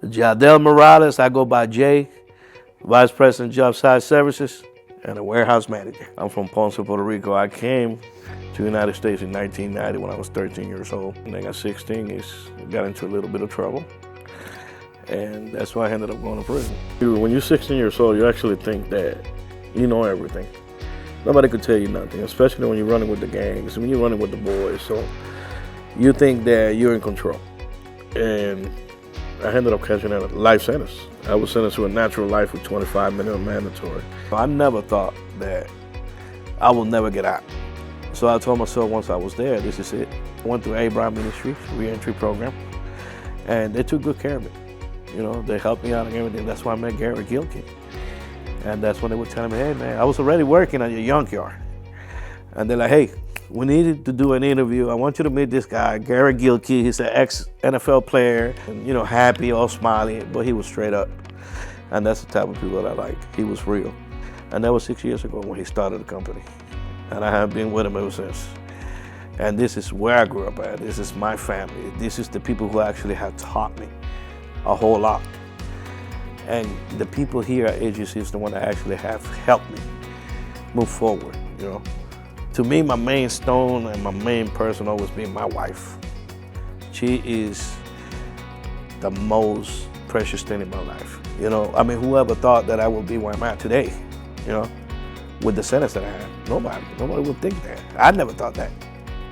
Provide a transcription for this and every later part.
Jadel Morales, I go by Jay, Vice President Job Site Services, and a warehouse manager. I'm from Ponce, Puerto Rico. I came to the United States in 1990 when I was 13 years old. And then at 16, got into a little bit of trouble. And that's why I ended up going to prison. When you're 16 years old, you actually think that you know everything. Nobody could tell you nothing, especially when you're running with the gangs, when you're running with the boys. So you think that you're in control. And I ended up catching a life sentence. I was sentenced to a natural life with 25 minimum mandatory. I never thought that I will never get out. So I told myself once I was there, this is it. I went through Abraham Ministries reentry program, and they took good care of me. You know, they helped me out and everything. That's why I met Garrett Gilkey. And that's when they were telling me, hey man, I was already working at your junkyard. And they're like, hey, we needed to do an interview. I want you to meet this guy, Garrett Gilkey. He's an ex-NFL player, and, you know, happy, all smiley, but he was straight up. And that's the type of people that I like. He was real. And that was 6 years ago when he started the company. And I have been with him ever since. And this is where I grew up at. This is my family. This is the people who actually have taught me a whole lot. And the people here at AGC is the one that actually have helped me move forward, you know. To me, my main stone and my main person always been my wife. She is the most precious thing in my life. You know, I mean, whoever thought that I would be where I'm at today, you know, with the sentence that I had? Nobody would think that. I never thought that.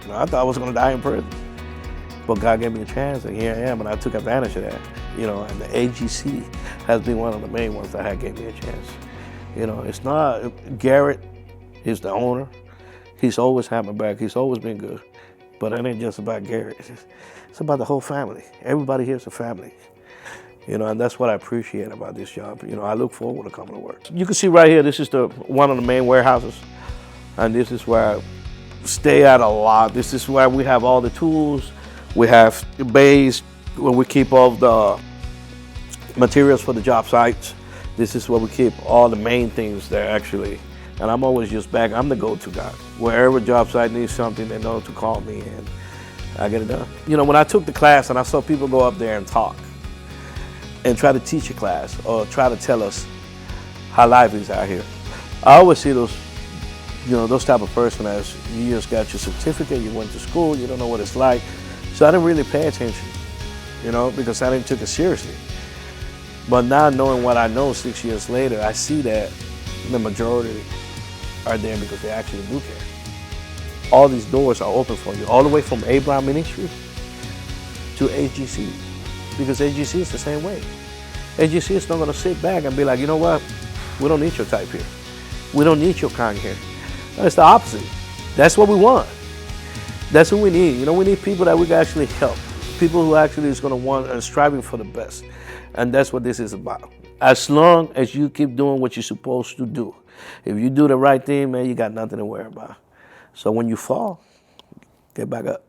You know, I thought I was gonna die in prison. But God gave me a chance, and here I am, and I took advantage of that. You know, and the AGC has been one of the main ones that gave me a chance. You know, it's not, Garrett is the owner. He's always had my back. He's always been good. But it ain't just about Garrett. It's about the whole family. Everybody here is a family. You know, and that's what I appreciate about this job. You know, I look forward to coming to work. You can see right here, this is one of the main warehouses. And this is where I stay at a lot. This is where we have all the tools. We have the bays where we keep all the materials for the job sites. This is where we keep all the main things there actually. And I'm always just back, I'm the go-to guy. Wherever job site needs something, they know to call me and I get it done. You know, when I took the class and I saw people go up there and talk and try to teach a class or try to tell us how life is out here, I always see those, you know, those type of person as you just got your certificate, you went to school, you don't know what it's like. So I didn't really pay attention, you know, because I didn't take it seriously. But now knowing what I know 6 years later, I see that the majority are there because they actually do care. All these doors are open for you, all the way from Abraham Ministry to AGC, because AGC is the same way. AGC is not gonna sit back and be like, you know what, we don't need your type here. We don't need your kind here. No, it's the opposite. That's what we want. That's what we need. You know, we need people that we can actually help. People who actually is gonna want and striving for the best. And that's what this is about. As long as you keep doing what you're supposed to do. If you do the right thing, man, you got nothing to worry about. So when you fall, get back up.